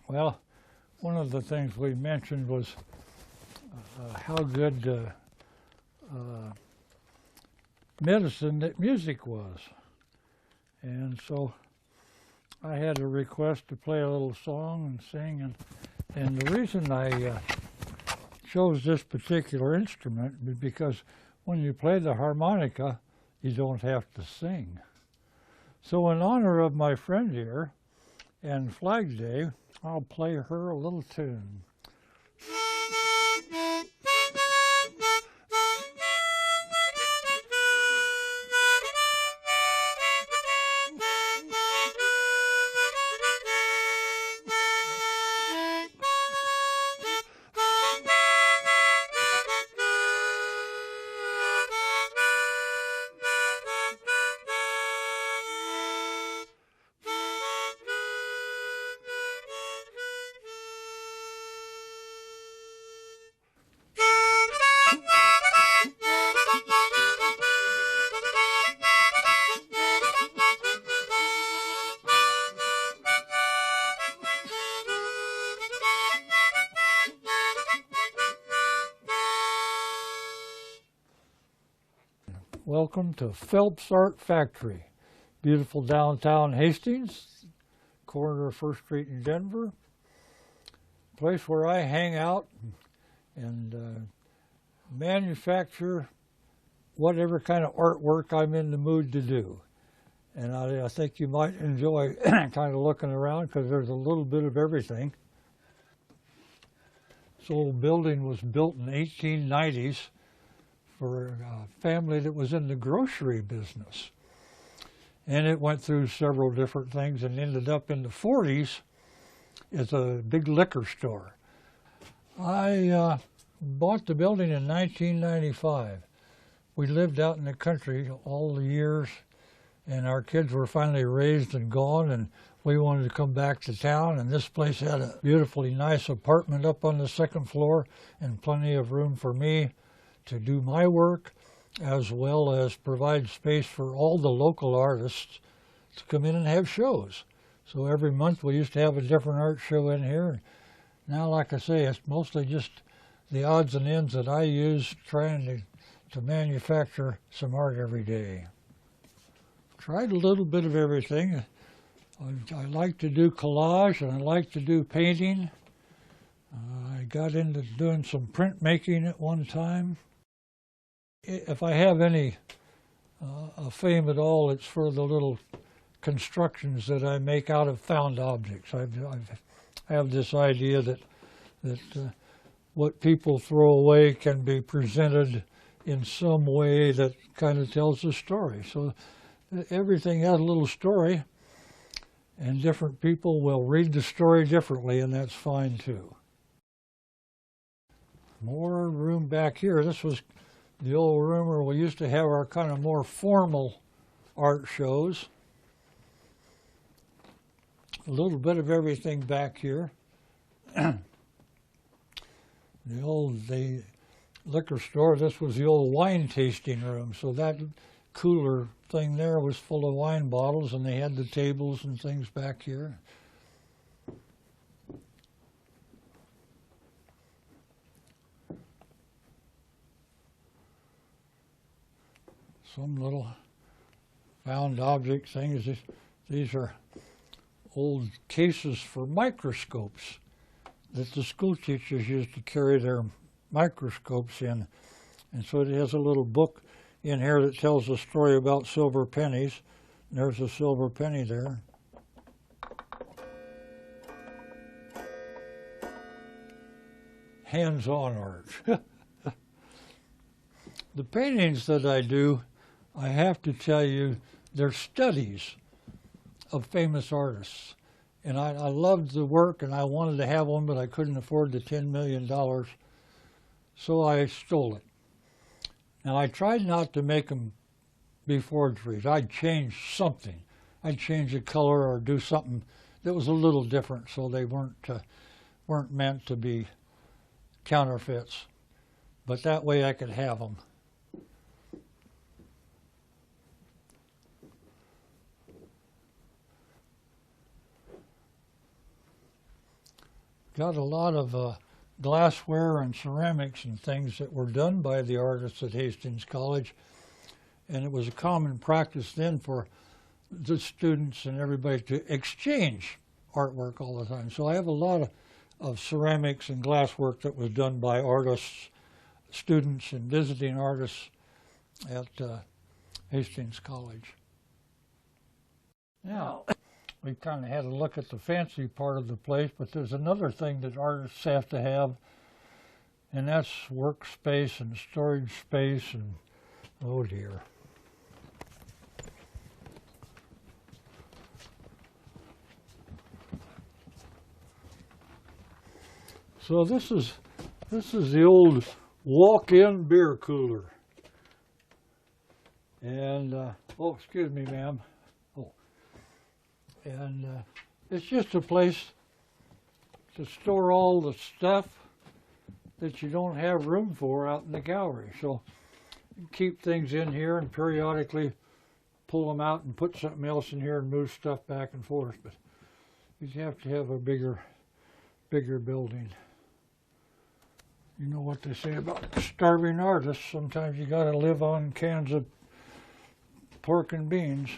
Well, one of the things we mentioned was how good medicine that music was. And so I had a request to play a little song and sing, and the reason I chose this particular instrument is because when you play the harmonica, you don't have to sing. So in honor of my friend here and Flag Day, I'll play her a little tune. Welcome to Phelps Art Factory, beautiful downtown Hastings, corner of 1st Street in Denver, place where I hang out and manufacture whatever kind of artwork I'm in the mood to do. And I think you might enjoy kind of looking around because there's a little bit of everything. This old building was built in the 1890s. For a family that was in the grocery business. And it went through several different things and ended up in the 40s as a big liquor store. I bought the building in 1995. We lived out in the country all the years, and our kids were finally raised and gone, and we wanted to come back to town, and this place had a beautifully nice apartment up on the 2nd floor and plenty of room for me to do my work, as well as provide space for all the local artists to come in and have shows. So every month we used to have a different art show in here. Now, like I say, it's mostly just the odds and ends that I use trying to manufacture some art every day. Tried a little bit of everything. I like to do collage and I like to do painting. I got into doing some printmaking at one time. If I have any fame at all, it's for the little constructions that I make out of found objects. I have this idea that what people throw away can be presented in some way that kind of tells a story. So everything has a little story, and different people will read the story differently, and that's fine too. More room back here. This was the old room where we used to have our kind of more formal art shows. A little bit of everything back here. The liquor store, this was the old wine tasting room, so that cooler thing there was full of wine bottles, and they had the tables and things back here. Some little found object things. These are old cases for microscopes that the school teachers used to carry their microscopes in. And so it has a little book in here that tells a story about silver pennies. And there's a silver penny there. Hands-on art. The paintings that I do, I have to tell you, they're studies of famous artists. And I loved the work, and I wanted to have one, but I couldn't afford the $10 million, so I stole it. Now, I tried not to make them be forgeries. I'd change something. I'd change the color or do something that was a little different, so they weren't meant to be counterfeits. But that way I could have them. got a lot of glassware and ceramics and things that were done by the artists at Hastings College, and it was a common practice then for the students and everybody to exchange artwork all the time. So I have a lot of ceramics and glasswork that was done by artists, students, and visiting artists at Hastings College. Now, we kind of had a look at the fancy part of the place, but there's another thing that artists have to have, and that's workspace and storage space, and oh dear. So this is the old walk-in beer cooler. And, oh, excuse me, ma'am. Oh. And it's just a place to store all the stuff that you don't have room for out in the gallery. So you keep things in here and periodically pull them out and put something else in here and move stuff back and forth. But you have to have a bigger building. You know what they say about starving artists. Sometimes you got to live on cans of pork and beans.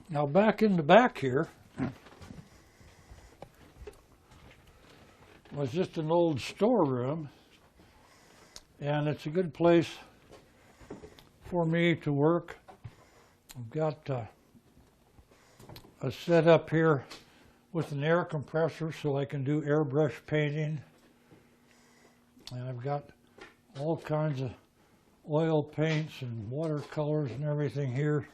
Now back in the back here was just an old storeroom, and it's a good place for me to work. I've got a setup here with an air compressor so I can do airbrush painting. And I've got all kinds of oil paints and watercolors and everything here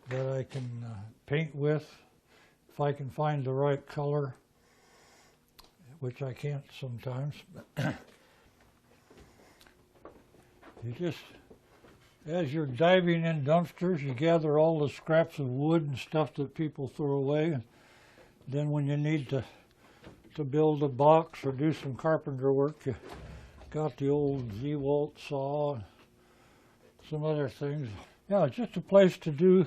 that I can paint with if I can find the right color, which I can't sometimes. You just, as you're diving in dumpsters, you gather all the scraps of wood and stuff that people throw away. Then when you need to build a box or do some carpenter work, you got the old Z-Walt saw and some other things. Yeah, it's just a place to do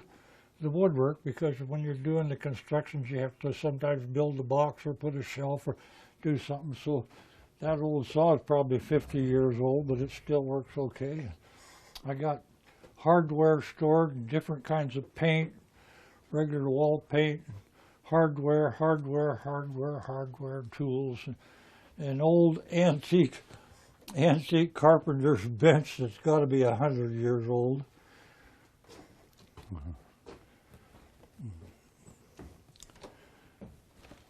the woodwork, because when you're doing the constructions, you have to sometimes build a box or put a shelf or do something. So that old saw is probably 50 years old, but it still works okay. I got hardware stored and different kinds of paint, regular wall paint, hardware tools, and old antique carpenter's bench that's got to be 100 years old.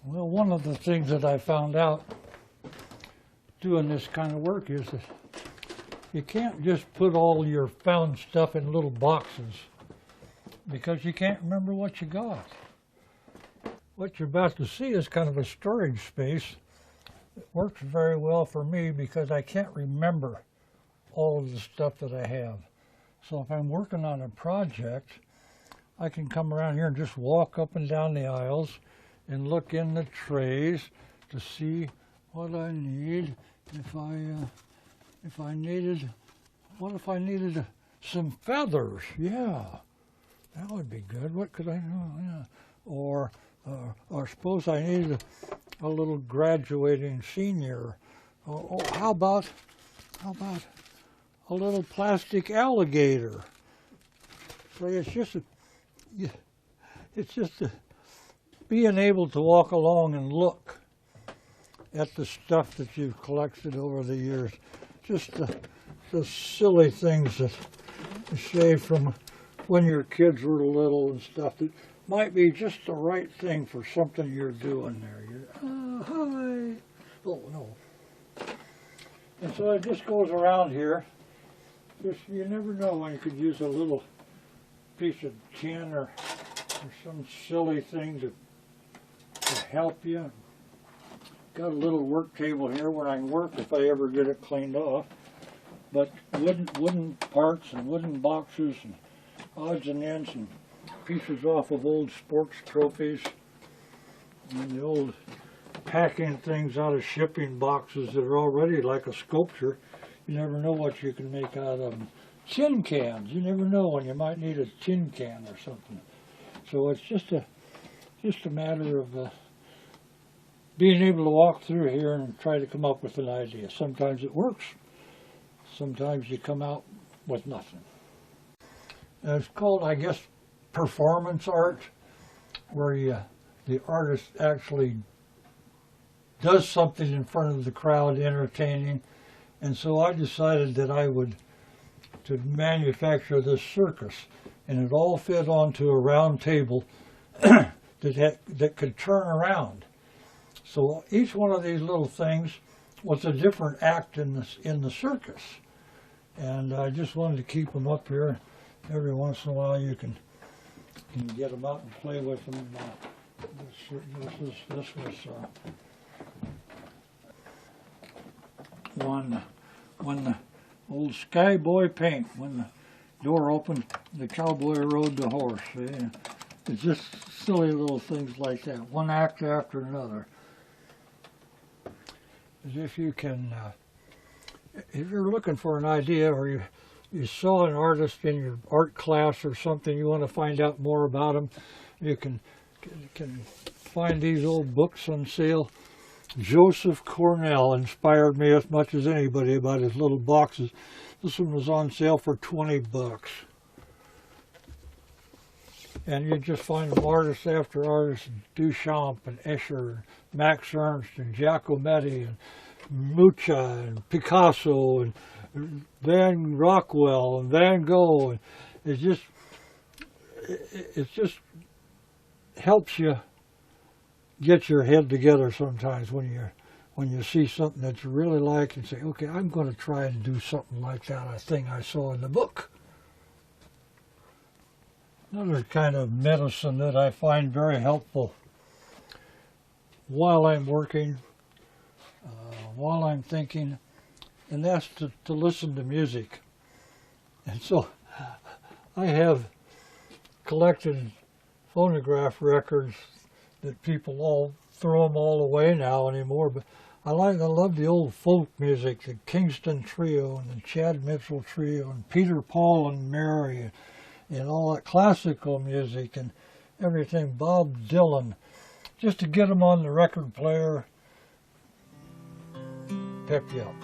Well, one of the things that I found out doing this kind of work is that you can't just put all your found stuff in little boxes, because you can't remember what you got. What you're about to see is kind of a storage space. It works very well for me because I can't remember all of the stuff that I have. So if I'm working on a project, I can come around here and just walk up and down the aisles and look in the trays to see what I need. If I needed some feathers? Yeah, that would be good. What could I do? Yeah. Or suppose I needed a little graduating senior. Oh, how about a little plastic alligator? So it's just being able to walk along and look at the stuff that you've collected over the years. Just the silly things that you say from when your kids were little and stuff that might be just the right thing for something you're doing there. Hi. Oh, no. And so it just goes around here. Just, you never know when you could use a little piece of tin or some silly thing to help you. Got a little work table here where I can work if I ever get it cleaned off. But wooden parts and wooden boxes and odds and ends and pieces off of old sports trophies and the old packing things out of shipping boxes that are already like a sculpture. You never know what you can make out of them. Tin cans, you never know when you might need a tin can or something. So it's just a matter of being able to walk through here and try to come up with an idea. Sometimes it works. Sometimes you come out with nothing. And it's called, I guess, performance art, where the artist actually does something in front of the crowd, entertaining. And so I decided that I would to manufacture this circus, and it all fit onto a round table that could turn around. So each one of these little things was a different act in the circus, and I just wanted to keep them up here. Every once in a while, you can get them out and play with them. This was one when the old skyboy paint, when the door opened, the cowboy rode the horse. It's just silly little things like that, one act after another. As if you can, if you're looking for an idea, or you saw an artist in your art class or something, you want to find out more about them, you can find these old books on sale. Joseph Cornell inspired me as much as anybody about his little boxes. This one was on sale for 20 bucks. And you just find them artist after artist, Duchamp and Escher, and Max Ernst and Giacometti and Mucha and Picasso and Van Rockwell and Van Gogh. And it just helps you get your head together sometimes when you see something that you really like and say, okay, I'm going to try and do something like that, a thing I saw in the book. Another kind of medicine that I find very helpful while I'm working, while I'm thinking, and that's to listen to music. And so I have collected phonograph records that people all throw them all away now anymore, but I love the old folk music, the Kingston Trio and the Chad Mitchell Trio and Peter, Paul and Mary and all that classical music and everything, Bob Dylan, just to get them on the record player, pep you up.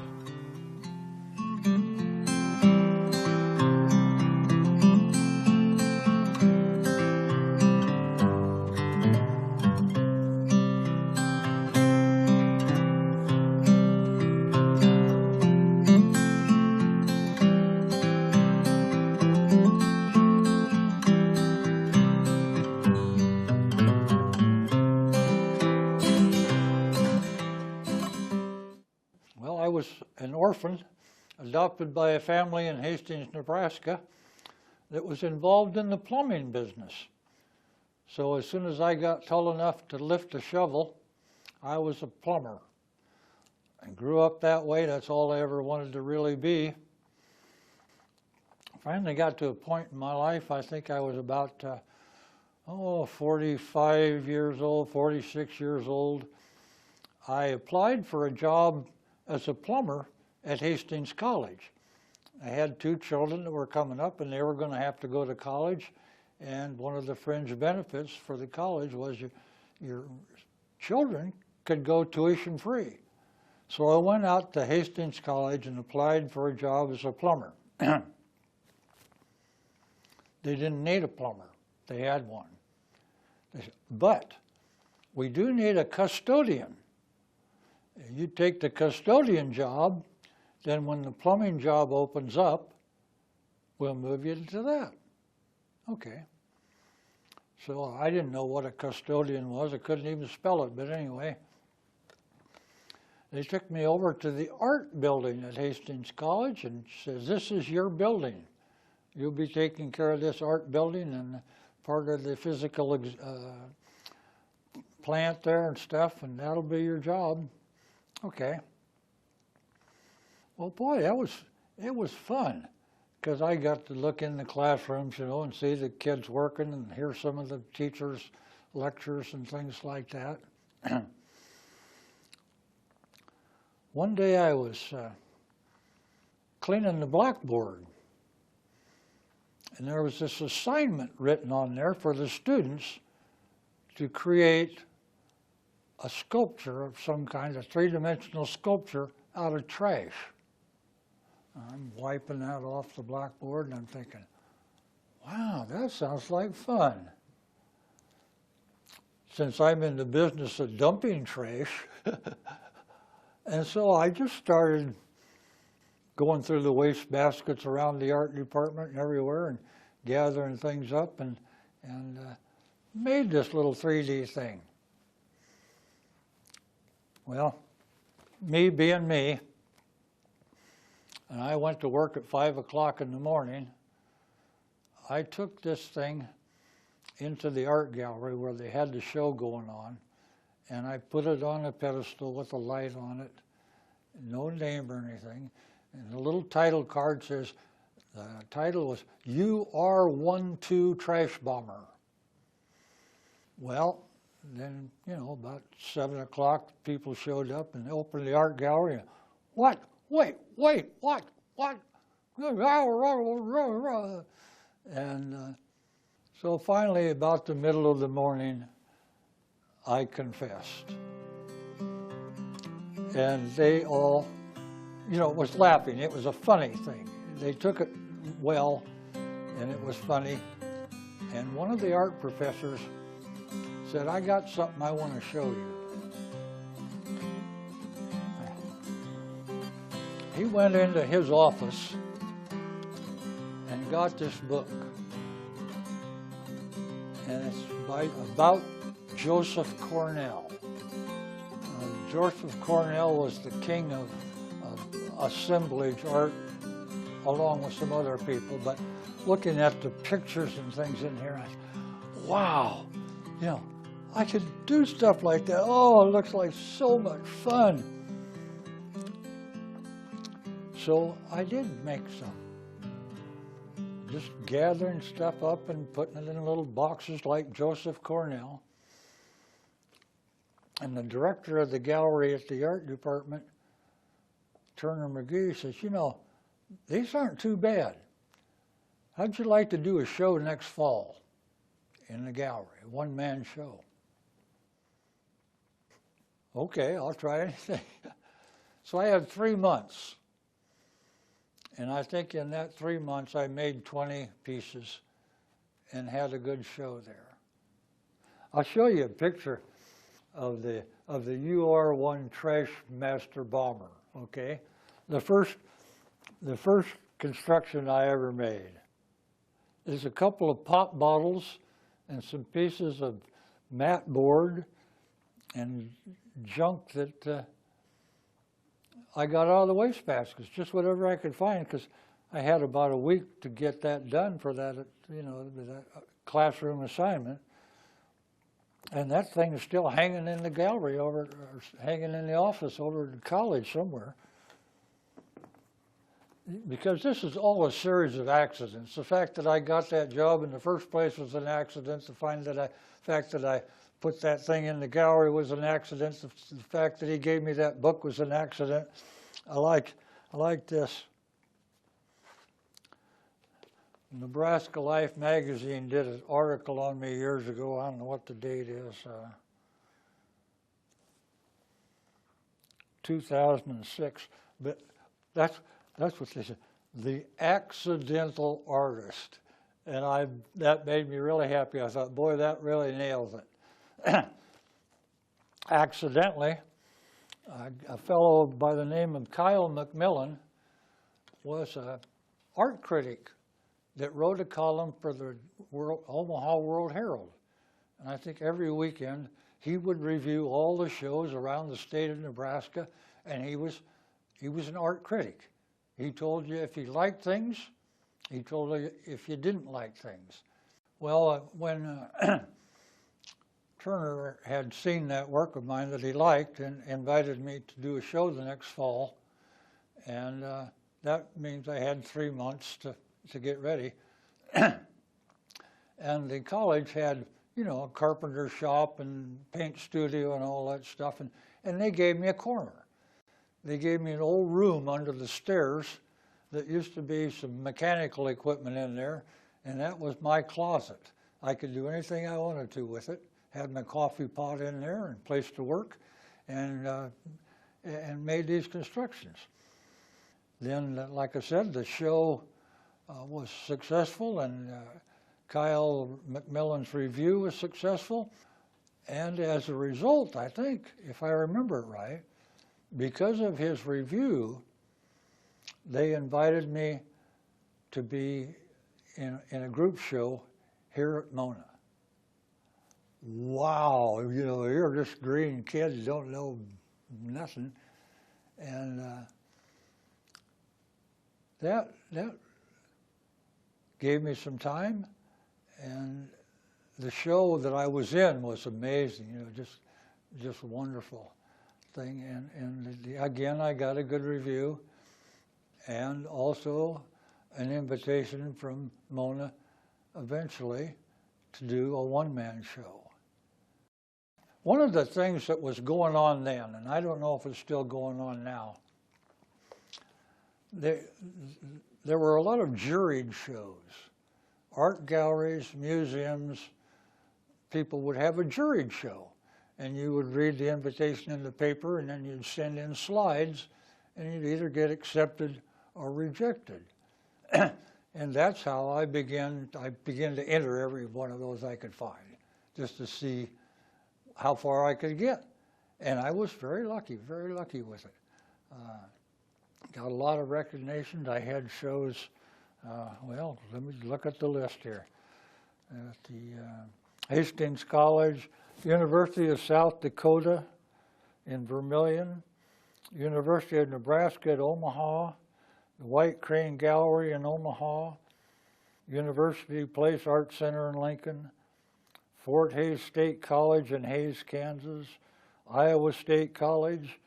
An orphan adopted by a family in Hastings, Nebraska that was involved in the plumbing business. So as soon as I got tall enough to lift a shovel, I was a plumber. I grew up that way. That's all I ever wanted to really be. Finally got to a point in my life, I think I was about 45 years old, 46 years old. I applied for a job as a plumber at Hastings College. I had 2 children that were coming up and they were going to have to go to college, and one of the fringe benefits for the college was your children could go tuition free. So I went out to Hastings College and applied for a job as a plumber. They didn't need a plumber. They had one. They said, but we do need a custodian. You take the custodian job, then when the plumbing job opens up, we'll move you to that. Okay. So I didn't know what a custodian was. I couldn't even spell it, but anyway. They took me over to the art building at Hastings College and says, this is your building. You'll be taking care of this art building and part of the physical plant there and stuff, and that'll be your job. Okay. Well, boy, it was fun, because I got to look in the classrooms, and see the kids working and hear some of the teachers' lectures and things like that. One day I was cleaning the blackboard, and there was this assignment written on there for the students to create a sculpture of some kind, a three-dimensional sculpture out of trash. I'm wiping that off the blackboard and I'm thinking, wow, that sounds like fun. Since I'm in the business of dumping trash, and so I just started going through the waste baskets around the art department and everywhere and gathering things up and made this little 3D thing. Well, me being me, and I went to work at 5 o'clock in the morning, I took this thing into the art gallery where they had the show going on, and I put it on a pedestal with a light on it, no name or anything, and the little title card says, the title was, "You Are 1-2 Trash Bomber." Well, then, you know, about 7 o'clock, people showed up and opened the art gallery. And, what? Wait, what? And so finally, about the middle of the morning, I confessed. And they all, you know, was laughing. It was a funny thing. They took it well, and it was funny. And one of the art professors said, "I got something I want to show you." He went into his office and got this book. And it's about Joseph Cornell. Joseph Cornell was the king of assemblage art, along with some other people. But looking at the pictures and things in here, I said, wow, you know, I could do stuff like that. Oh, it looks like so much fun. So I did make some. Just gathering stuff up and putting it in little boxes like Joseph Cornell. And the director of the gallery at the art department, Turner McGee, says, "You know, these aren't too bad. How'd you like to do a show next fall in the gallery, a one-man show?" Okay, I'll try anything. So I had 3 months. And I think in that 3 months, I made 20 pieces and had a good show there. I'll show you a picture of the UR1 Trash Master Bomber, okay? The first construction I ever made. There's a couple of pop bottles and some pieces of mat board and junk that I got out of the waste baskets, just whatever I could find, because I had about a week to get that done for that, you know, that classroom assignment. And that thing is still hanging in the gallery or hanging in the office over at college somewhere. Because this is all a series of accidents. The fact that I got that job in the first place was an accident. The fact that I put that thing in the gallery was an accident. The fact that he gave me that book was an accident. I like this. Nebraska Life magazine did an article on me years ago. I don't know what the date is. 2006. But that's what they said. The accidental artist. And that made me really happy. I thought, boy, that really nails it. Accidentally, a fellow by the name of Kyle McMillan was an art critic that wrote a column for the Omaha World Herald. And I think every weekend he would review all the shows around the state of Nebraska, and he was an art critic. He told you if you liked things, he told you if you didn't like things. Well, when Turner had seen that work of mine that he liked and invited me to do a show the next fall, and that means I had 3 months to get ready. And the college had, you know, a carpenter shop and paint studio and all that stuff, and they gave me a corner. They gave me an old room under the stairs that used to be some mechanical equipment in there, and that was my closet. I could do anything I wanted to with it. Had my coffee pot in there and place to work, and made these constructions. Then, like I said, the show was successful, and Kyle McMillan's review was successful. And as a result, I think, if I remember it right, because of his review, they invited me to be in a group show here at Mona. Wow, you know, you're just green kid, you don't know nothing. And that gave me some time, and the show that I was in was amazing, you know, just wonderful thing. And again, I got a good review, and also an invitation from Mona eventually to do a one-man show. One of the things that was going on then, and I don't know if it's still going on now, there were a lot of juried shows. Art galleries, museums, people would have a juried show, and you would read the invitation in the paper, and then you'd send in slides, and you'd either get accepted or rejected. And that's how I began to enter every one of those I could find, just to see how far I could get. And I was very lucky with it. Got a lot of recognition. I had shows, well, let me look at the list here. At the Hastings College, University of South Dakota in Vermilion, University of Nebraska at Omaha, the White Crane Gallery in Omaha, University Place Art Center in Lincoln, Fort Hays State College in Hays, Kansas, Iowa State College,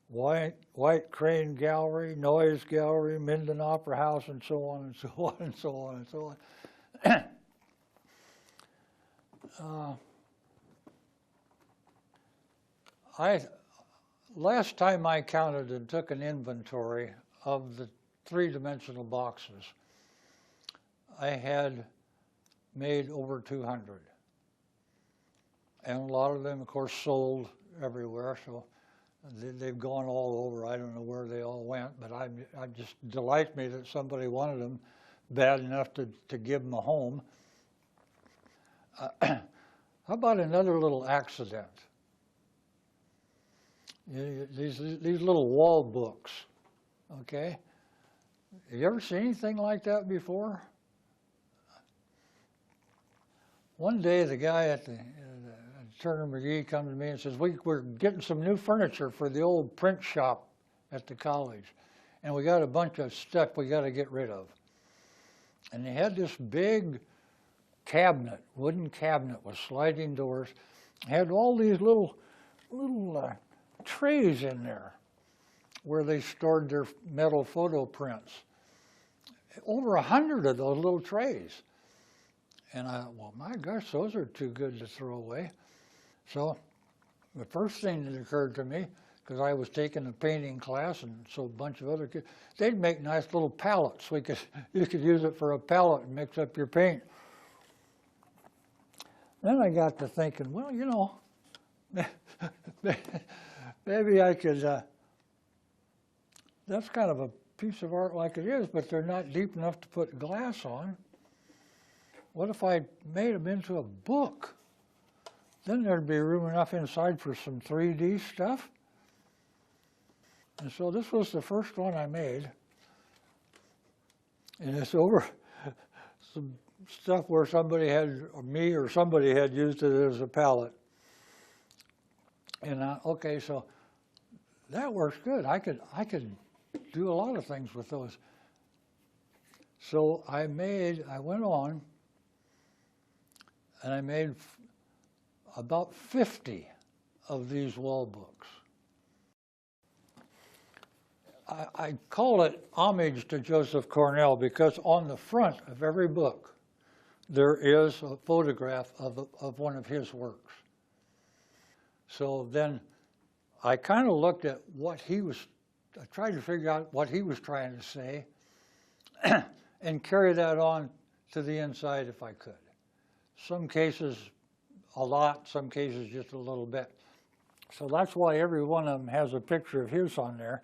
White Crane Gallery, Noyes Gallery, Minden Opera House, and so on and so on and so on and so on. Last time I counted and took an inventory of the three-dimensional boxes, I had made over 200. And a lot of them, of course, sold everywhere, so they've gone all over. I don't know where they all went, but I just delight me that somebody wanted them bad enough to give them a home. How about another little accident? These little wall books, okay? Have you ever seen anything like that before? One day, the guy at the Turner McGee comes to me and says, we're getting some new furniture for the old print shop at the college, and we got a bunch of stuff we got to get rid of. And they had this big cabinet, wooden cabinet with sliding doors, had all these little trays in there where they stored their metal photo prints. Over 100 of those little trays. And well, my gosh, those are too good to throw away. So the first thing that occurred to me, because I was taking a painting class and so a bunch of other kids, they'd make nice little palettes. You could use it for a palette and mix up your paint. Then I got to thinking, well, you know, maybe I could, that's kind of a piece of art like it is, but they're not deep enough to put glass on. What if I made them into a book? Then there'd be room enough inside for some 3D stuff. And so this was the first one I made. And it's over some stuff where somebody had, or me or somebody had used it as a palette. And okay, so that works good. I could do a lot of things with those. So I went on, and I made about 50 of these wall books. I call it homage to Joseph Cornell because on the front of every book there is a photograph of one of his works. So then I kind of looked at what I tried to figure out what he was trying to say and carry that on to the inside if I could. some cases a lot, some cases just a little bit. So that's why every one of them has a picture of his on there.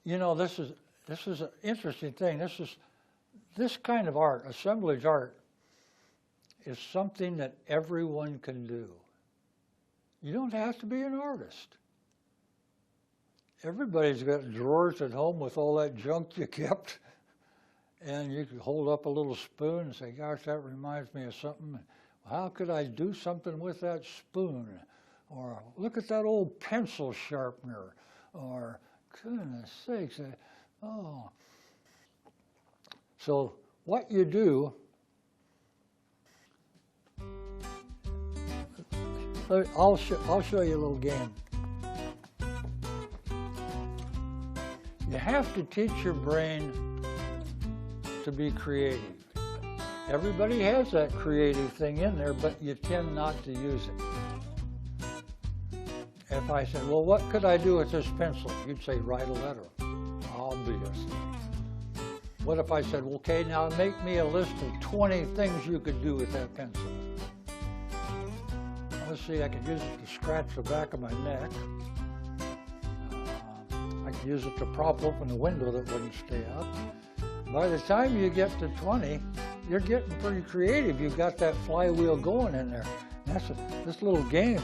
You know, this is an interesting thing. This kind of art, assemblage art, is something that everyone can do. You don't have to be an artist. Everybody's got drawers at home with all that junk you kept, and you could hold up a little spoon and say, gosh, that reminds me of something. How could I do something with that spoon? Or look at that old pencil sharpener. Or, goodness sakes, oh. So what you do, I'll show you a little game. You have to teach your brain to be creative. Everybody has that creative thing in there, but you tend not to use it. If I said, well, what could I do with this pencil? You'd say, write a letter. Obviously. What if I said, well, okay, now make me a list of 20 things you could do with that pencil? Let's see, I could use it to scratch the back of my neck. I could use it to prop open the window that wouldn't stay up. By the time you get to 20, you're getting pretty creative. You've got that flywheel going in there. And that's this little game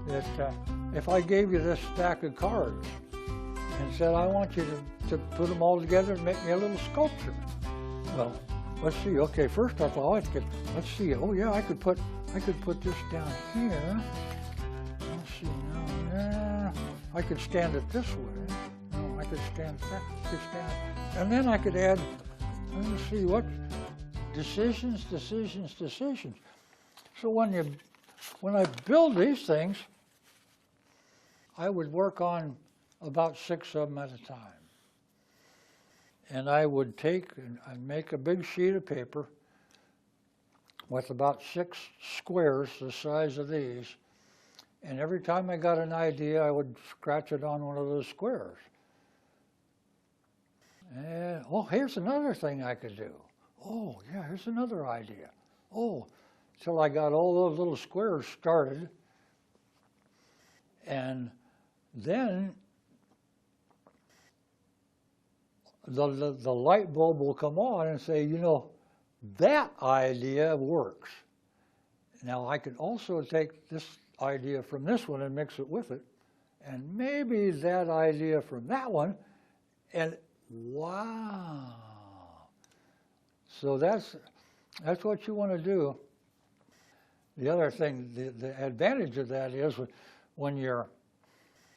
that if I gave you this stack of cards and said, I want you to put them all together and make me a little sculpture. Well, let's see. Okay, first I thought, let's see. Oh yeah, I could put this down here. Let's see. No, yeah. I could stand it this way. No, I could stand that. I could stand it. And then I could add. Let me see what decisions. So when I build these things, I would work on about 6 of them at a time. And I would I'd make a big sheet of paper with about 6 squares the size of these. And every time I got an idea, I would scratch it on one of those squares. And, oh, here's another thing I could do. Oh, yeah, here's another idea. Oh, till I got all those little squares started. And then the light bulb will come on and say, you know, that idea works. Now I could also take this idea from this one and mix it with it, and maybe that idea from that one, and wow. So that's what you want to do. The other thing, the advantage of that is when you're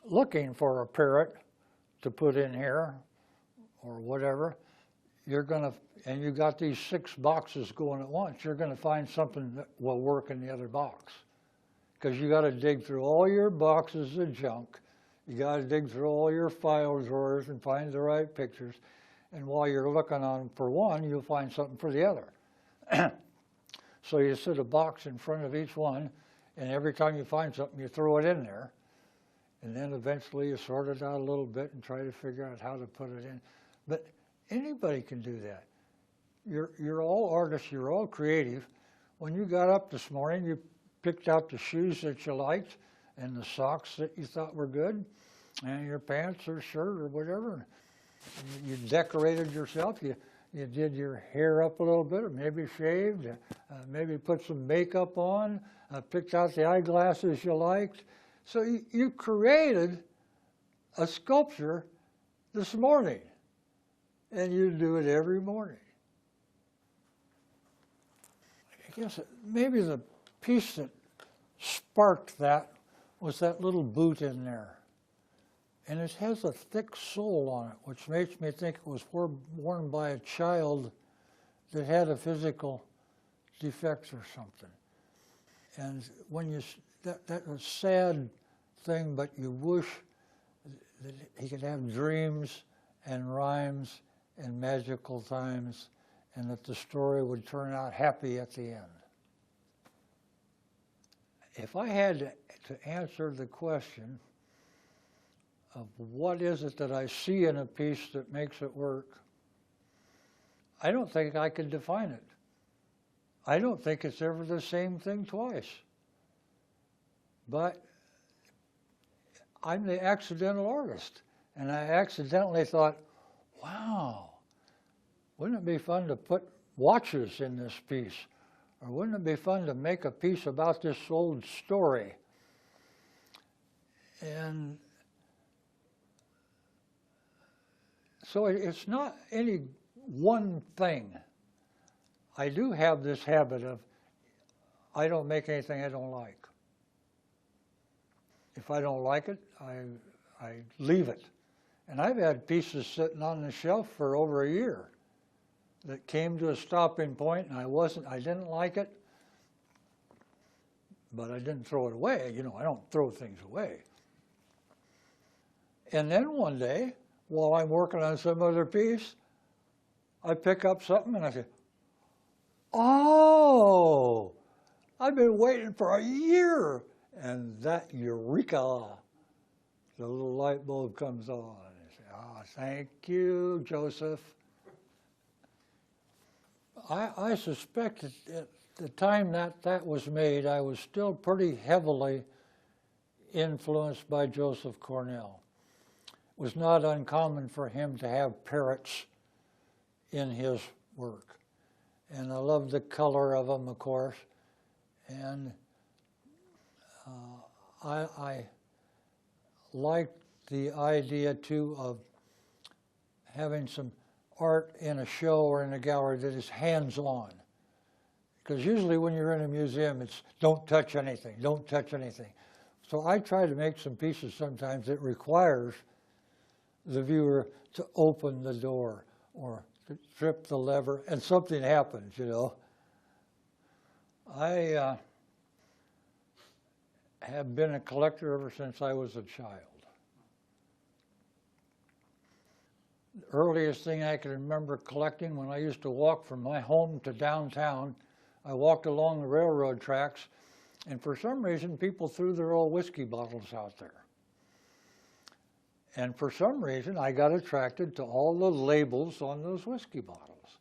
looking for a parrot to put in here or whatever, and you got these 6 boxes going at once, you're going to find something that will work in the other box. Because you got to dig through all your boxes of junk. You got to dig through all your file drawers and find the right pictures. And while you're looking on for one, you'll find something for the other. So you set a box in front of each one, and every time you find something, you throw it in there. And then eventually you sort it out a little bit and try to figure out how to put it in. But anybody can do that. You're all artists, you're all creative. When you got up this morning, you picked out the shoes that you liked and the socks that you thought were good, and your pants or shirt or whatever. You decorated yourself. You did your hair up a little bit, or maybe shaved, maybe put some makeup on, picked out the eyeglasses you liked. So you created a sculpture this morning, and you do it every morning. I guess maybe the piece that sparked that was that little boot in there. And it has a thick sole on it, which makes me think it was worn by a child that had a physical defect or something. And when that was a sad thing, but you wish that he could have dreams and rhymes and magical times, and that the story would turn out happy at the end. If I had to answer the question of what is it that I see in a piece that makes it work, I don't think I could define it. I don't think it's ever the same thing twice. But I'm the accidental artist, and I accidentally thought, wow, wouldn't it be fun to put watches in this piece? Or wouldn't it be fun to make a piece about this old story? And so it's not any one thing. I do have this habit of, I don't make anything I don't like. If I don't like it, I leave it. And I've had pieces sitting on the shelf for over a year that came to a stopping point, and I didn't like it, but I didn't throw it away. You know, I don't throw things away. And then one day, while I'm working on some other piece, I pick up something and I say, oh, I've been waiting for a year. And that eureka, the little light bulb comes on. I say, oh, thank you, Joseph. I suspect that at the time that was made, I was still pretty heavily influenced by Joseph Cornell. It was not uncommon for him to have parrots in his work. And I loved the color of them, of course. And I liked the idea, too, of having some art in a show or in a gallery that is hands-on. Because usually when you're in a museum, it's don't touch anything, don't touch anything. So I try to make some pieces sometimes that requires the viewer to open the door or to trip the lever, and something happens, you know. I have been a collector ever since I was a child. The earliest thing I can remember collecting, when I used to walk from my home to downtown, I walked along the railroad tracks, and for some reason people threw their old whiskey bottles out there. And for some reason I got attracted to all the labels on those whiskey bottles.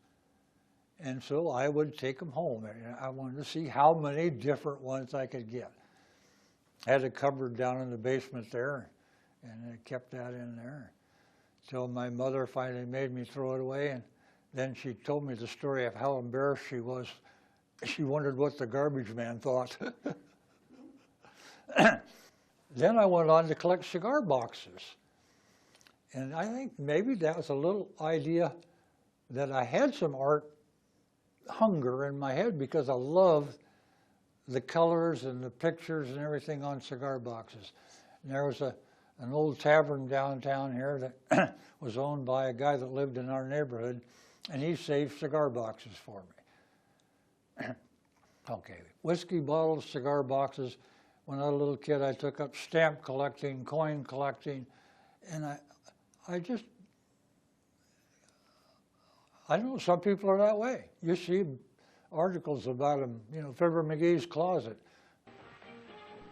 And so I would take them home, and I wanted to see how many different ones I could get. I had a cupboard down in the basement there, and I kept that in there until my mother finally made me throw it away. And then she told me the story of how embarrassed she was. She wondered what the garbage man thought. Then I went on to collect cigar boxes. And I think maybe that was a little idea that I had some art hunger in my head, because I love the colors and the pictures and everything on cigar boxes. And there was an old tavern downtown here that was owned by a guy that lived in our neighborhood, and he saved cigar boxes for me. Okay, whiskey bottles, cigar boxes. When I was a little kid, I took up stamp collecting, coin collecting, and I don't know, some people are that way. You see articles about them, you know, Fibber McGee's closet.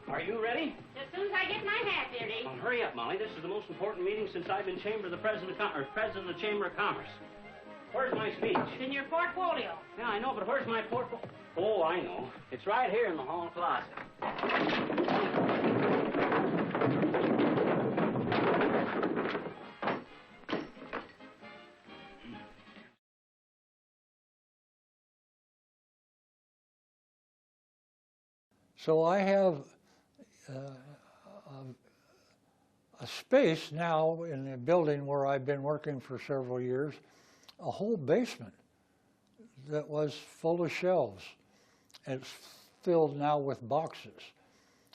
Are you ready? As soon as I get my hat ready. Well, hurry up, Molly. This is the most important meeting since I've been president of the Chamber of Commerce. Where's my speech? It's in your portfolio. Yeah, I know, but where's my portfolio? Oh, I know. It's right here in the hall closet. So I have a space now in the building where I've been working for several years, a whole basement that was full of shelves. It's filled now with boxes.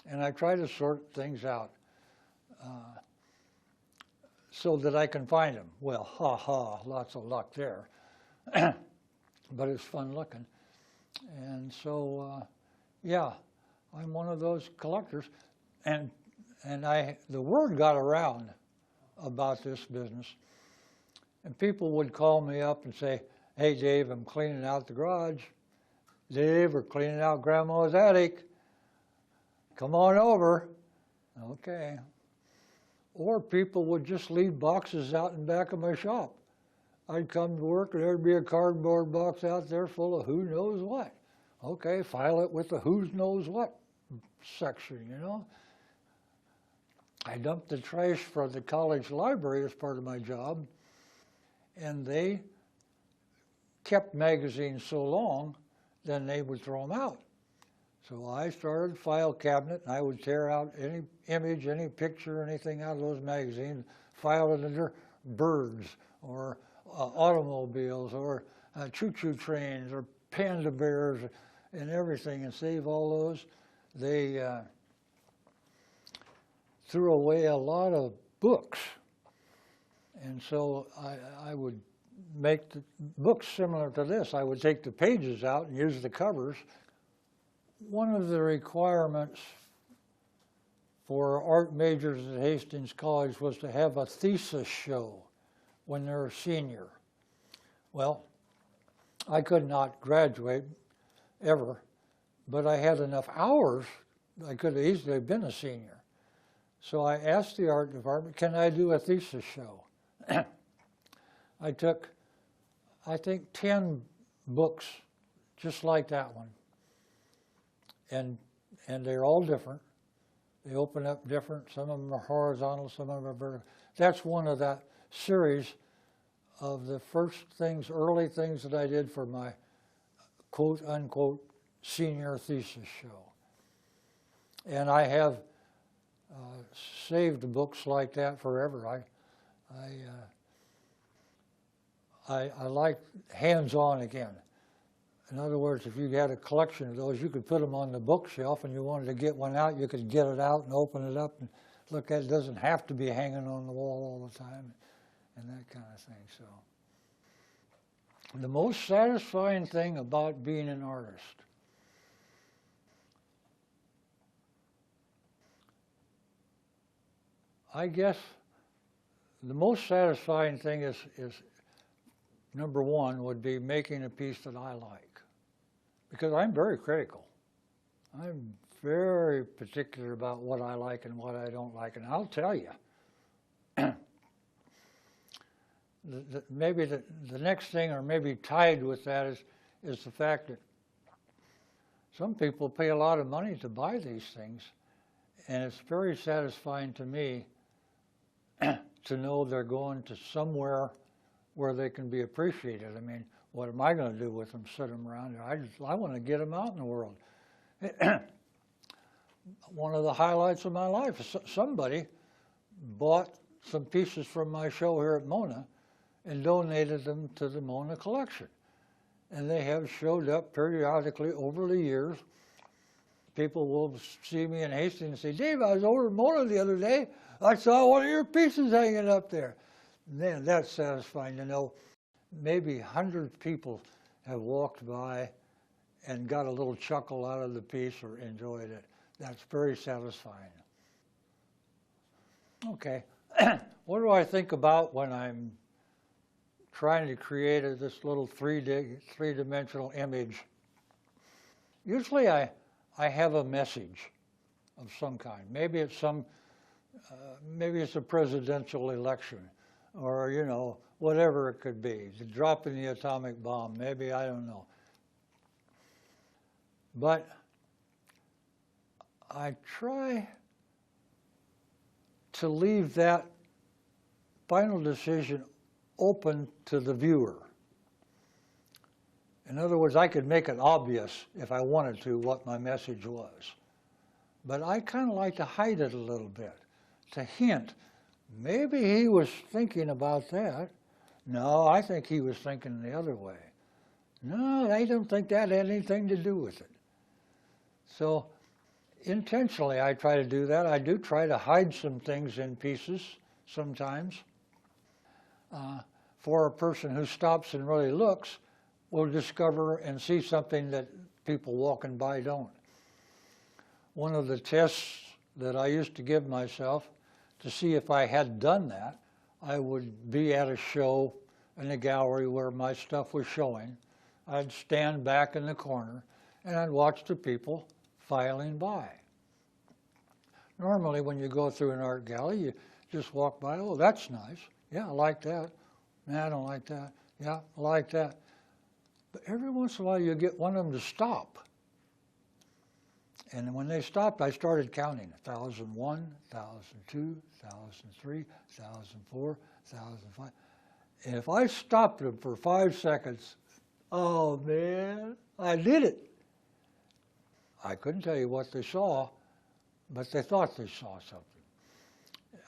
And I try to sort things out so that I can find them. Well, lots of luck there. But it's fun looking. And so, yeah, I'm one of those collectors. And the word got around about this business. And people would call me up and say, hey, Dave, I'm cleaning out the garage. Dave, we're cleaning out Grandma's attic. Come on over. Okay. Or people would just leave boxes out in back of my shop. I'd come to work and there'd be a cardboard box out there full of who knows what. Okay, file it with the who knows what section, you know. I dumped the trash for the college library as part of my job, and they kept magazines so long, then they would throw them out. So I started a file cabinet, and I would tear out any image, any picture, anything out of those magazines, file it under birds, or automobiles, or choo-choo trains, or panda bears, and everything, and save all those. They threw away a lot of books, and so I would make the books similar to this. I would take the pages out and use the covers. One of the requirements for art majors at Hastings College was to have a thesis show when they're a senior. Well, I could not graduate ever, but I had enough hours, I could have easily been a senior. So I asked the art department, can I do a thesis show? I took, I think, 10 books just like that one. And they're all different. They open up different. Some of them are horizontal, some of them are vertical. That's one of that series of the first things, early things that I did for my quote unquote senior thesis show. And I have saved books like that forever. I like hands-on again. In other words, if you had a collection of those, you could put them on the bookshelf, and you wanted to get one out, you could get it out and open it up and look at it. It doesn't have to be hanging on the wall all the time and that kind of thing. So the most satisfying thing about being an artist, I guess the most satisfying thing is number one would be making a piece that I like. Because I'm very critical. I'm very particular about what I like and what I don't like. And I'll tell you, maybe the next thing, or maybe tied with that, is the fact that some people pay a lot of money to buy these things. And it's very satisfying to me to know they're going to somewhere where they can be appreciated. I mean, what am I going to do with them, sit them around there? I want to get them out in the world. One of the highlights of my life is somebody bought some pieces from my show here at Mona and donated them to the Mona collection. And they have showed up periodically over the years. People will see me in Hastings and say, Dave, I was over at Mona the other day. I saw one of your pieces hanging up there. Man, that's satisfying to know. Maybe 100 people have walked by and got a little chuckle out of the piece or enjoyed it. That's very satisfying. Okay, what do I think about when I'm trying to create this little three-dimensional image? Usually I have a message of some kind. Maybe it's a presidential election, or, you know, whatever it could be, the dropping the atomic bomb, maybe, I don't know. But I try to leave that final decision open to the viewer. In other words, I could make it obvious if I wanted to what my message was. But I kind of like to hide it a little bit, to hint, maybe he was thinking about that. No, I think he was thinking the other way. No, I don't think that had anything to do with it. So intentionally I try to do that. I do try to hide some things in pieces sometimes. For a person who stops and really looks, will discover and see something that people walking by don't. One of the tests that I used to give myself to see if I had done that, I would be at a show in a gallery where my stuff was showing. I'd stand back in the corner and I'd watch the people filing by. Normally when you go through an art gallery, you just walk by, oh, that's nice. Yeah, I like that. Nah, I don't like that. Yeah, I like that. But every once in a while you get one of them to stop And when they stopped, I started counting. 1,001, 1,002, 1,003, 1,004, 1,005. And if I stopped them for 5 seconds, oh man, I did it. I couldn't tell you what they saw, but they thought they saw something.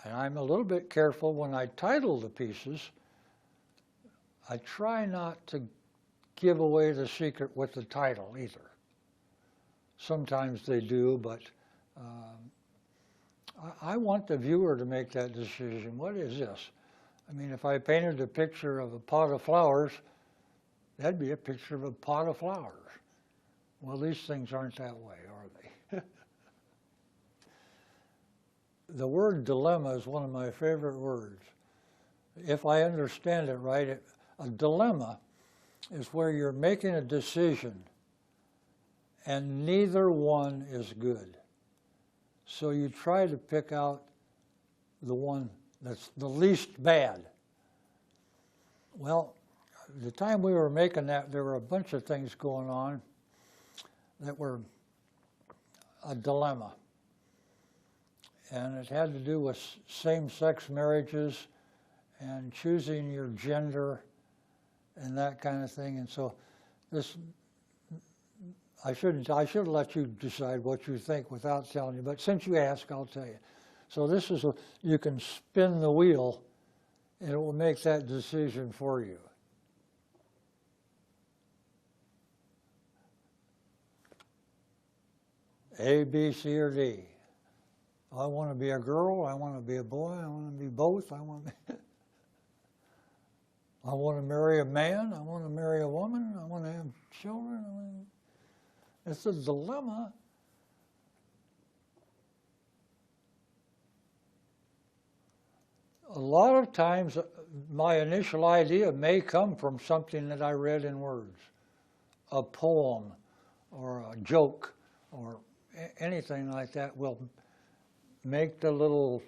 And I'm a little bit careful when I title the pieces. I try not to give away the secret with the title either. Sometimes they do, but I want the viewer to make that decision. What is this? I mean, if I painted a picture of a pot of flowers, that'd be a picture of a pot of flowers. Well, these things aren't that way, are they? The word dilemma is one of my favorite words. If I understand it right, a dilemma is where you're making a decision and neither one is good. So you try to pick out the one that's the least bad. Well, the time we were making that, there were a bunch of things going on that were a dilemma. And it had to do with same-sex marriages and choosing your gender and that kind of thing. And so this, I should have let you decide what you think without telling you, but since you ask, I'll tell you. So this is, you can spin the wheel and it will make that decision for you. A, B, C, or D. I want to be a girl, I want to be a boy, I want to be both, I want to marry a man, I want to marry a woman, I want to have children. It's a dilemma. A lot of times my initial idea may come from something that I read in words, a poem or a joke or anything like that will make the little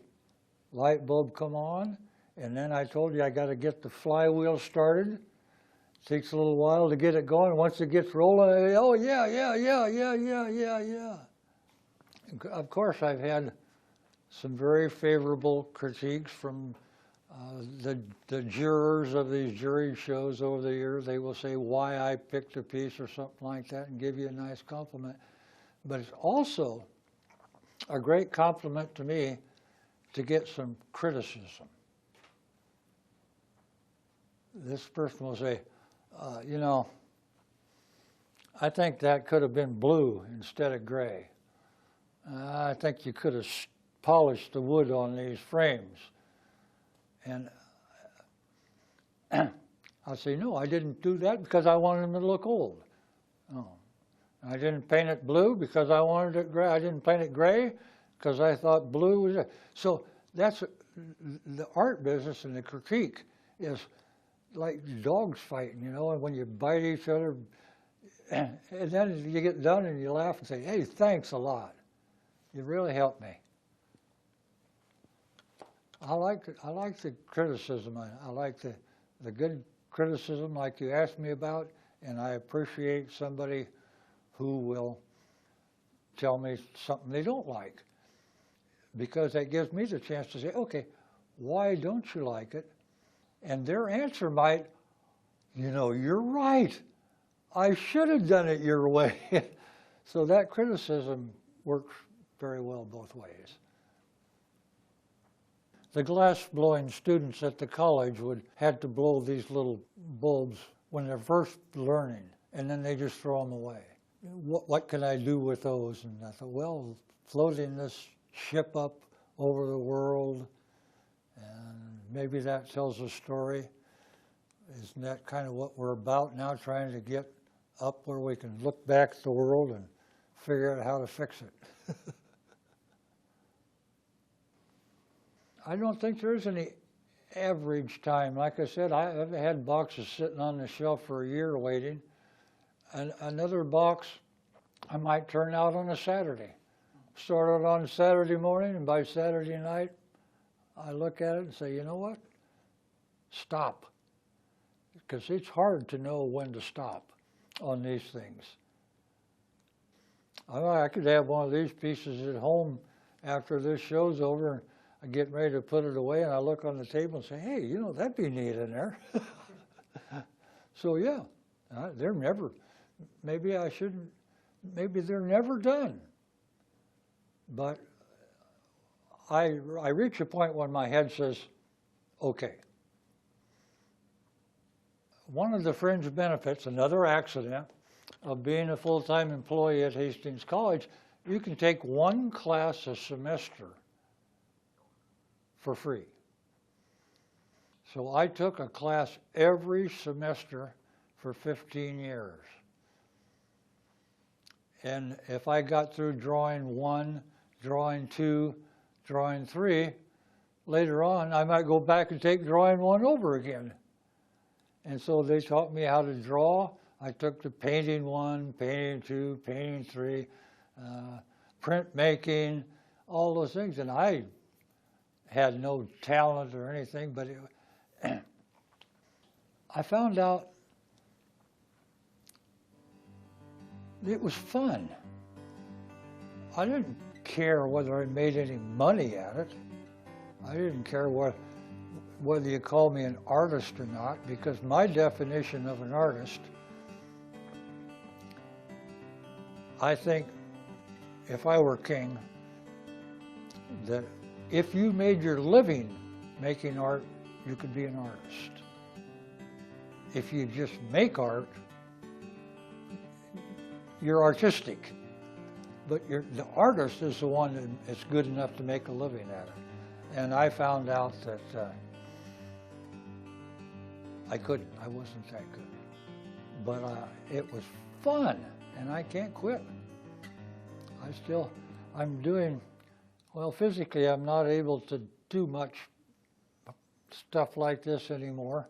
light bulb come on, and then I told you I got to get the flywheel started. It takes a little while to get it going. Once it gets rolling, oh yeah. Of course, I've had some very favorable critiques from the jurors of these jury shows over the years. They will say why I picked a piece or something like that and give you a nice compliment. But it's also a great compliment to me to get some criticism. This person will say, you know, I think that could have been blue instead of gray. I think you could have polished the wood on these frames. And I'll say, no, I didn't do that because I wanted them to look old. Oh. I didn't paint it blue because I wanted it gray. I didn't paint it gray because I thought blue was it. So that's the art business, and the critique is like dogs fighting, you know, and when you bite each other, and then you get done and you laugh and say, hey, thanks a lot. You really helped me. I like the criticism. I like the good criticism like you asked me about, and I appreciate somebody who will tell me something they don't like, because that gives me the chance to say, okay, why don't you like it? And their answer might, you know, you're right. I should have done it your way. So that criticism works very well both ways. The glass-blowing students at the college had to blow these little bulbs when they're first learning, and then they just throw them away. What can I do with those? And I thought, well, floating this ship up over the world, and maybe that tells a story. Isn't that kind of what we're about now, trying to get up where we can look back at the world and figure out how to fix it? I don't think there's any average time. Like I said, I've had boxes sitting on the shelf for a year waiting. And another box I might turn out on a Saturday. Started on Saturday morning, and by Saturday night, I look at it and say, you know what? Stop. Because it's hard to know when to stop on these things. I could have one of these pieces at home after this show's over, and I'm getting ready to put it away, and I look on the table and say, hey, you know, that'd be neat in there. So yeah, they're never, maybe I shouldn't, maybe they're never done. But I reach a point when my head says, okay. One of the fringe benefits, another accident, of being a full-time employee at Hastings College, you can take one class a semester for free. So I took a class every semester for 15 years. And if I got through drawing 1, drawing 2, drawing 3, later on I might go back and take drawing 1 over again. And so they taught me how to draw. I took the painting 1, painting 2, painting 3, printmaking, all those things. And I had no talent or anything, but I found out it was fun. I didn't care whether I made any money at it. I didn't care whether you call me an artist or not, because my definition of an artist, I think if I were king, that if you made your living making art, you could be an artist. If you just make art, you're artistic. But the artist is the one that is good enough to make a living at it. And I found out that I couldn't. I wasn't that good. But it was fun, and I can't quit. I'm doing, well, physically I'm not able to do much stuff like this anymore,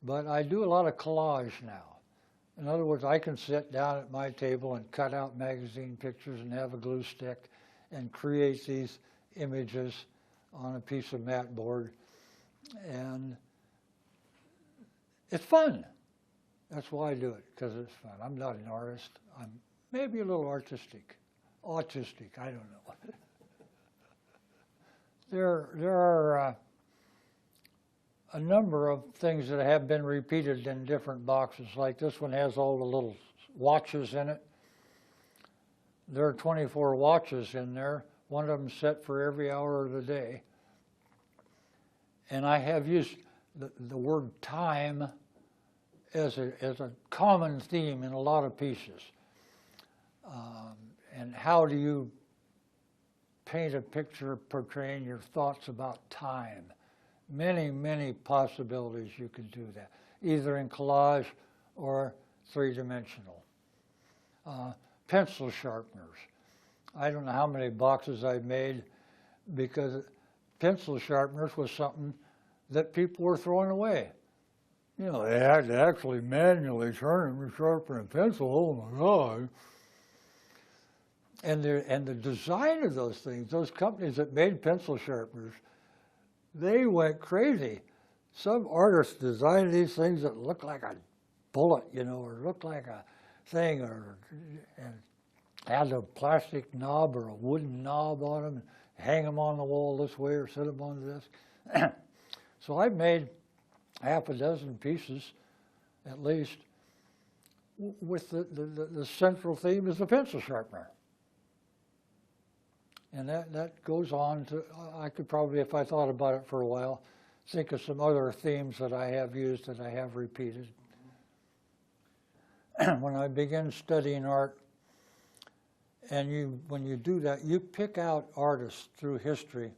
but I do a lot of collage now. In other words, I can sit down at my table and cut out magazine pictures and have a glue stick and create these images on a piece of mat board, and it's fun. That's why I do it, because it's fun. I'm not an artist. I'm maybe a little autistic, I don't know. There are a number of things that have been repeated in different boxes. Like this one has all the little watches in it. There are 24 watches in there, one of them set for every hour of the day. And I have used the word time as a common theme in a lot of pieces. And how do you paint a picture portraying your thoughts about time? Many, many possibilities you can do that, either in collage or three-dimensional. Pencil sharpeners. I don't know how many boxes I've made, because pencil sharpeners was something that people were throwing away. You know, they had to actually manually turn them to sharpen a pencil. Oh my God. And the design of those things, those companies that made pencil sharpeners, they went crazy. Some artists designed these things that look like a bullet, you know, or look like a thing, and had a plastic knob or a wooden knob on them, and hang them on the wall this way or set them on this. So I've made half a dozen pieces, at least, with the central theme is the pencil sharpener. And that goes on to, I could probably, if I thought about it for a while, think of some other themes that I have used that I have repeated. When I began studying art, and when you do that, you pick out artists through history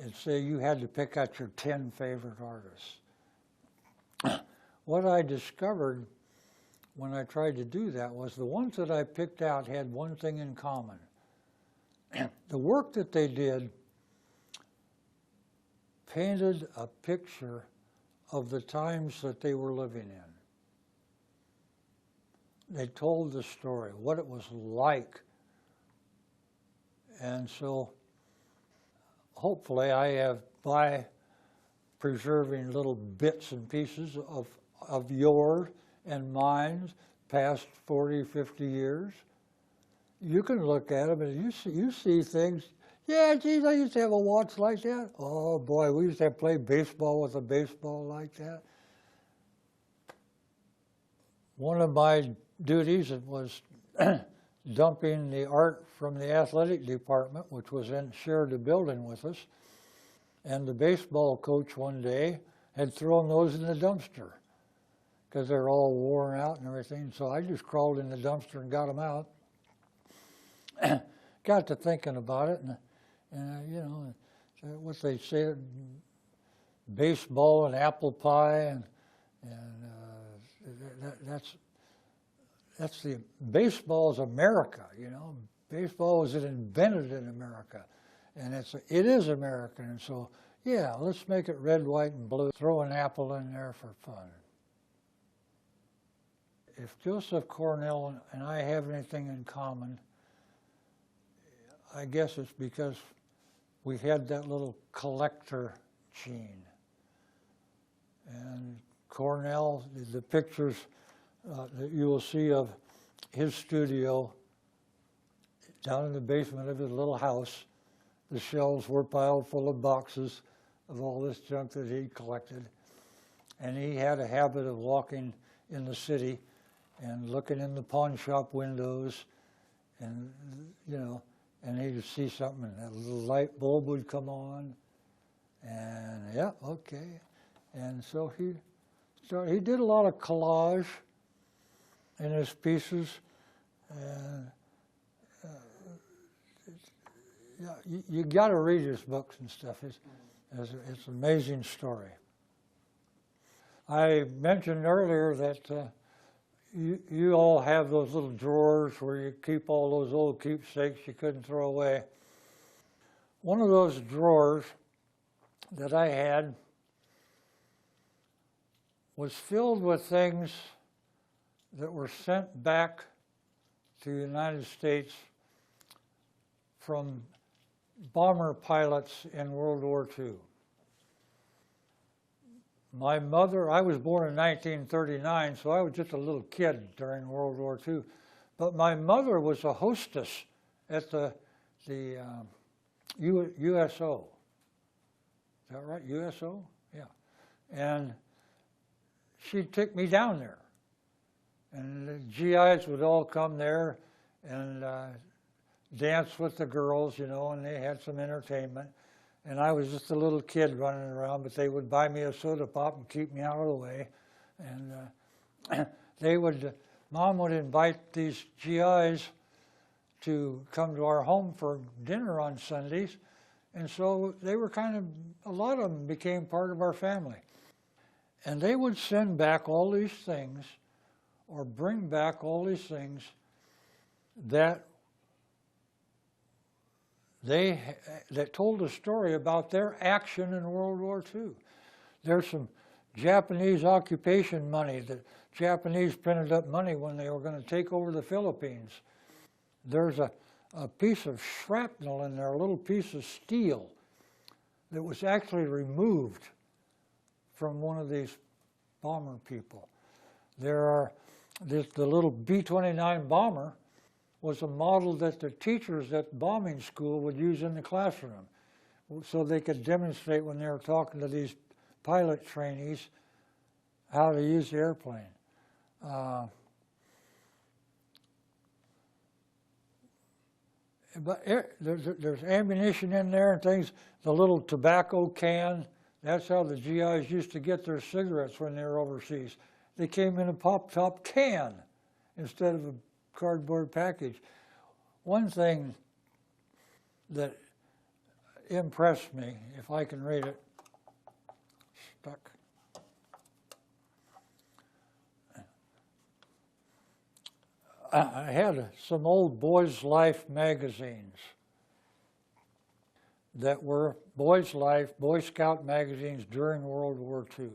and say you had to pick out your 10 favorite artists. What I discovered when I tried to do that was the ones that I picked out had one thing in common. The work that they did painted a picture of the times that they were living in. They told the story, what it was like. And so hopefully I have, by preserving little bits and pieces of yours and mine's past 40, 50 years, you can look at them and you see things. Yeah, geez, I used to have a watch like that. Oh boy, we used to play baseball with a baseball like that. One of my duties was dumping the art from the athletic department, which was shared the building with us. And the baseball coach one day had thrown those in the dumpster because they're all worn out and everything. So I just crawled in the dumpster and got them out. Got to thinking about it, and you know, what they say, baseball and apple pie, and that's the baseball is America. You know, baseball was invented in America, and it is American. And so, yeah, let's make it red, white, and blue. Throw an apple in there for fun. If Joseph Cornell and I have anything in common, I guess it's because we had that little collector gene. And Cornell, the pictures that you will see of his studio down in the basement of his little house, the shelves were piled full of boxes of all this junk that he collected. And he had a habit of walking in the city and looking in the pawn shop windows, and you know, and he'd see something, and that little light bulb would come on, and yeah, okay. And so he did a lot of collage in his pieces, and yeah, you got to read his books and stuff. It's an amazing story. I mentioned earlier that you all have those little drawers where you keep all those old keepsakes you couldn't throw away. One of those drawers that I had was filled with things that were sent back to the United States from bomber pilots in World War II. My mother, I was born in 1939, so I was just a little kid during World War II. But my mother was a hostess at the USO. Is that right? USO? Yeah. And she'd take me down there. And the GIs would all come there and dance with the girls, you know, and they had some entertainment. And I was just a little kid running around, but they would buy me a soda pop and keep me out of the way. And Mom would invite these GIs to come to our home for dinner on Sundays. And so they were a lot of them became part of our family. And they would send back all these things, or bring back all these things that told a story about their action in World War II. There's some Japanese occupation money. The Japanese printed up money when they were going to take over the Philippines. There's a piece of shrapnel in there, a little piece of steel that was actually removed from one of these bomber people. The little B-29 bomber was a model that the teachers at bombing school would use in the classroom so they could demonstrate when they were talking to these pilot trainees how to use the airplane. But there's ammunition in there and things. The little tobacco can, that's how the GIs used to get their cigarettes when they were overseas. They came in a pop-top can instead of a cardboard package. One thing that impressed me, if I can read it, stuck. I had some old Boys' Life magazines that were Boys' Life, Boy Scout magazines during World War II.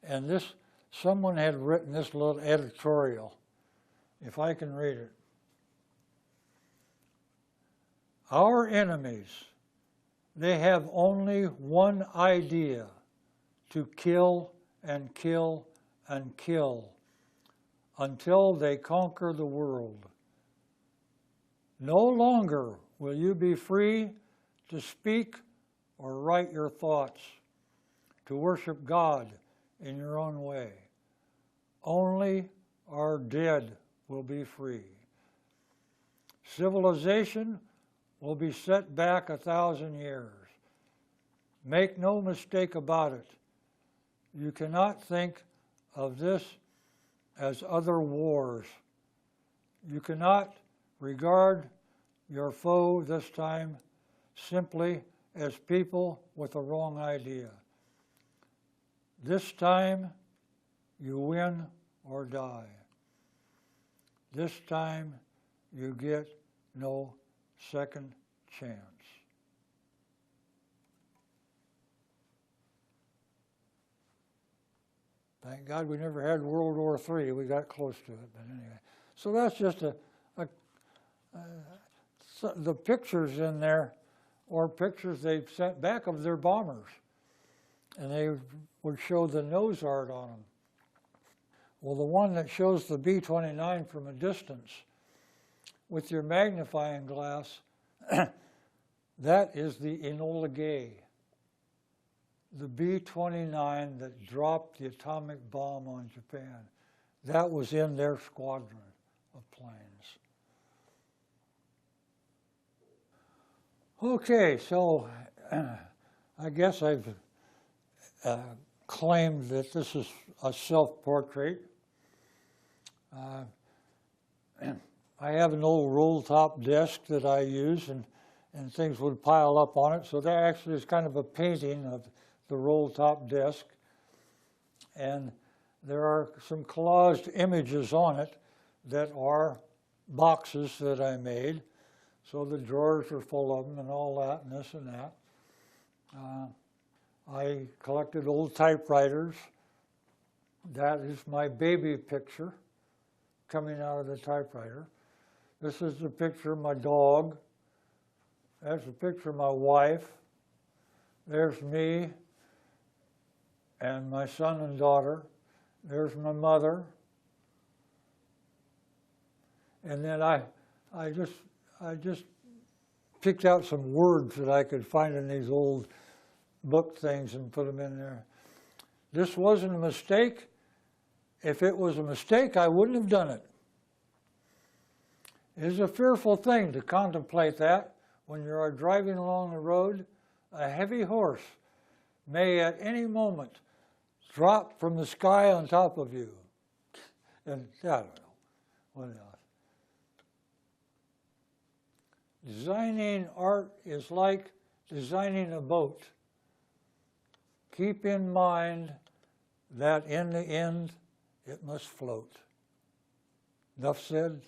And someone had written this little editorial, if I can read it. Our enemies, they have only one idea: to kill and kill and kill until they conquer the world. No longer will you be free to speak or write your thoughts, to worship God in your own way. Only our dead will be free. Civilization will be set back 1,000 years. Make no mistake about it. You cannot think of this as other wars. You cannot regard your foe this time simply as people with a wrong idea. This time, you win or die. This time, you get no second chance. Thank God we never had World War III. We got close to it, but anyway. So that's just the pictures in there, or pictures they've sent back of their bombers. And they would show the nose art on them. Well, the one that shows the B-29 from a distance with your magnifying glass, that is the Enola Gay, the B-29 that dropped the atomic bomb on Japan. That was in their squadron of planes. Okay, so I guess I've claimed that this is a self-portrait. I have an old roll-top desk that I use, and things would pile up on it. So that actually is kind of a painting of the roll-top desk. And there are some collaged images on it that are boxes that I made. So the drawers are full of them and all that and this and that. I collected old typewriters. That is my baby picture coming out of the typewriter. This is the picture of my dog. That's a picture of my wife. There's me and my son and daughter. There's my mother. And then I just picked out some words that I could find in these old book things and put them in there. This wasn't a mistake. If it was a mistake, I wouldn't have done it. It is a fearful thing to contemplate that when you are driving along the road. A heavy horse may at any moment drop from the sky on top of you. And I don't know, what else? Designing art is like designing a boat. Keep in mind that in the end, it must float. Enough said.